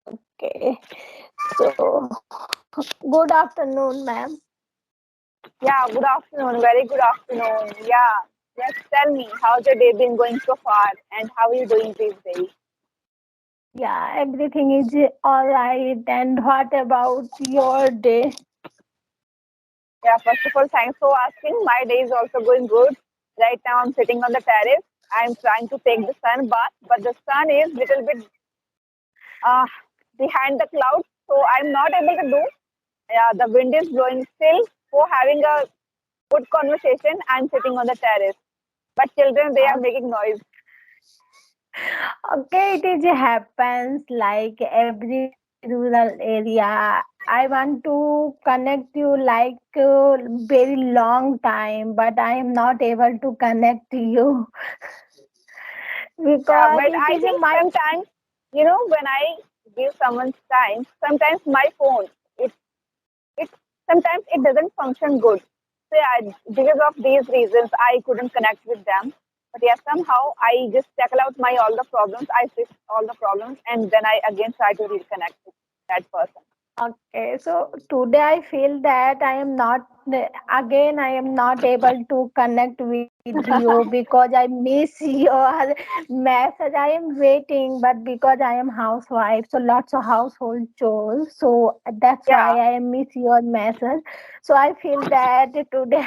Okay. So, good afternoon, ma'am. Yeah, good afternoon. Very good afternoon. Yeah. Yes, tell me, how's your day been going so far and how are you doing these days? Yeah, everything is all right. And what about your day? Yeah, first of all, thanks for asking. My day is also going good. Right now, I'm sitting on the terrace. I'm trying to take the sun bath, but the sun is little bit uh, behind the clouds, so I'm not able to do. Yeah, the wind is blowing still. For having a good conversation, I'm sitting on the terrace. But children, they are making noise. Okay, it is happens like every rural area. I want to connect you like very long time, but I am not able to connect to you Yeah, because but it I is think my. sometimes, when I give someone's time, sometimes my phone, it sometimes it doesn't function good. So yeah, because of these reasons, I couldn't connect with them. But yeah, somehow I just tackle out my all the problems. I fix all the problems, and then I again try to reconnect with that person. Okay, so today I feel that I am not, again, I am not able to connect with you because I miss your message. I am waiting, but because I am housewife, so lots of household chores, so that's why Yeah, I miss your message. So I feel that today,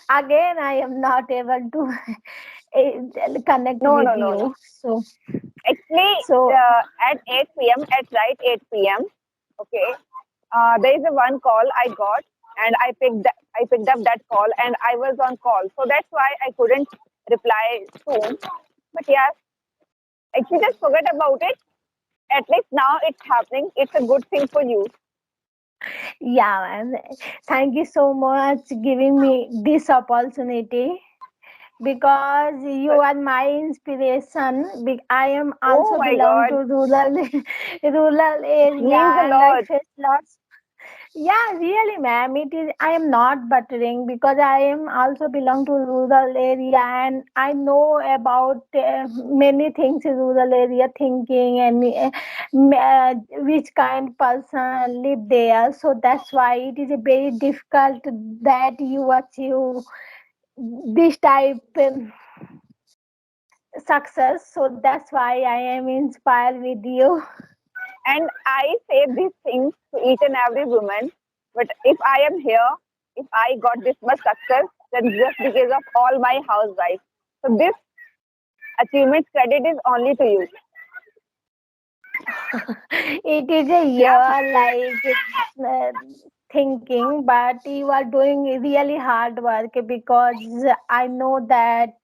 again, I am not able to connect no, with no, no, no. you. Actually, So at 8 p.m., at right 8 p.m., okay, there is a one call I got, and I picked up that call, and I was on call, so that's why I couldn't reply soon. But yeah, actually, just forget about it. At least now it's happening. It's a good thing for you. yeah, ma'am. Thank you so much giving me this opportunity because you But, are my inspiration. I am oh also my belong to God, rural area means a and I lot. face lots. Yeah, really, ma'am. It is. I am not buttering because I am also belong to rural area and I know about many things in rural area, thinking and which kind person live there. So that's why it is a very difficult that you achieve this type success. So that's why I am inspired with you. And I say these things to each and every woman. But if I am here, if I got this much success, then just because of all my housewives. So this achievement credit is only to you. It is a Yeah, year like uh, thinking, but you are doing really hard work because I know that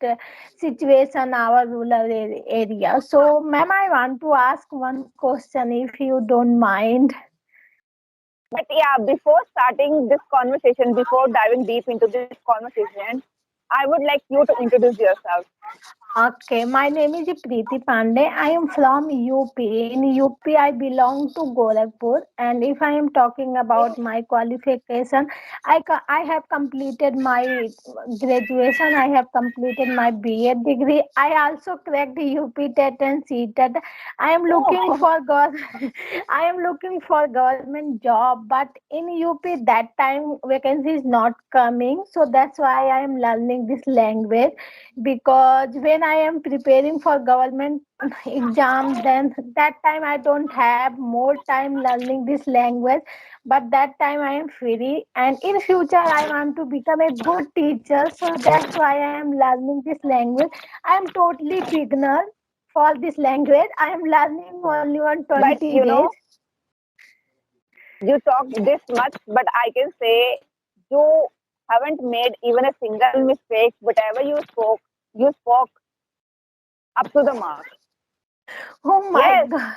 situation our rural area. So, ma'am, I want to ask one question if you don't mind. but yeah, before starting this conversation, before diving deep into this conversation, I would like you to introduce yourself. Okay, my name is Preeti Pandey. I am from UP. In UP, I belong to Gorakhpur. And if I am talking about my qualification, I have completed my graduation. I have completed my BA degree. I also cracked UP TET and CTET. I am looking Oh, for I am looking for government job, but in UP that time vacancy is not coming. So that's why I am learning this language because when I am preparing for government exam, then that time I don't have more time learning this language, but that time I am free and in future I want to become a good teacher, so that's why I am learning this language. I am totally beginner for this language. I am learning only on but 20 days. you talk this much, but I can say you haven't made even a single mistake. Whatever you spoke up to the mark. Oh my Yes, god.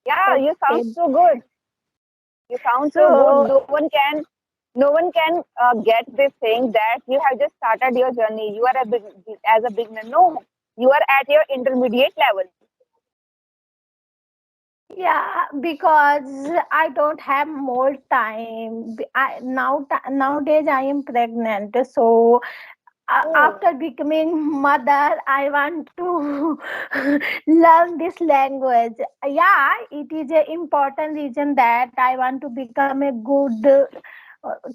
yeah, you sound Okay, so good. You sound so good. so No one can get this thing that you have just started your journey. You are as a beginner. No, you are at your intermediate level. yeah, because I don't have more time. Nowadays I am pregnant, so Oh, after becoming mother, I want to learn this language. Yeah, it is an important reason that I want to become a good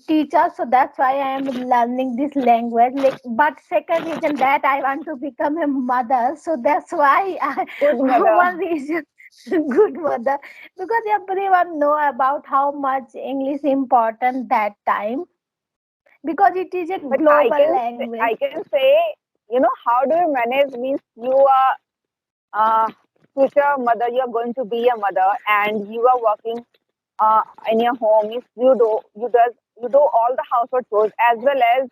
teacher, so that's why I am learning this language. Like, but second reason that I want to become a mother, so that's why I, good mother. one reason, good mother, because everyone know about how much English important that time, because it is a But global language. I can say, how do you manage? Means you are future mother. You are going to be a mother, and you are working in your home. Means you do all the household chores as well as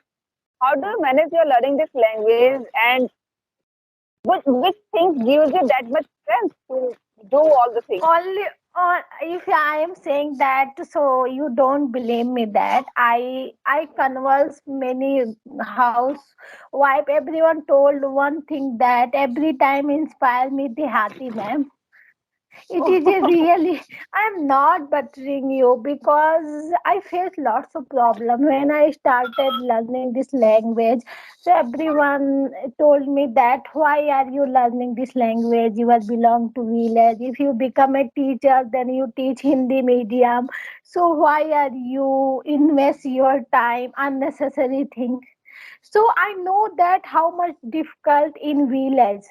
how do you manage your learning this language and which things gives you that much strength to do all the things? Only on, if I am saying that, so you don't blame me that I converse many housewife. Everyone told one thing that every time inspire me, dehati ma'am. It is a really, I'm not buttering you, because I faced lots of problem when I started learning this language. So everyone told me that why are you learning this language? You will belong to village. If you become a teacher, then you teach Hindi medium. So why are you invest your time unnecessary thing? So I know that how much difficult in village.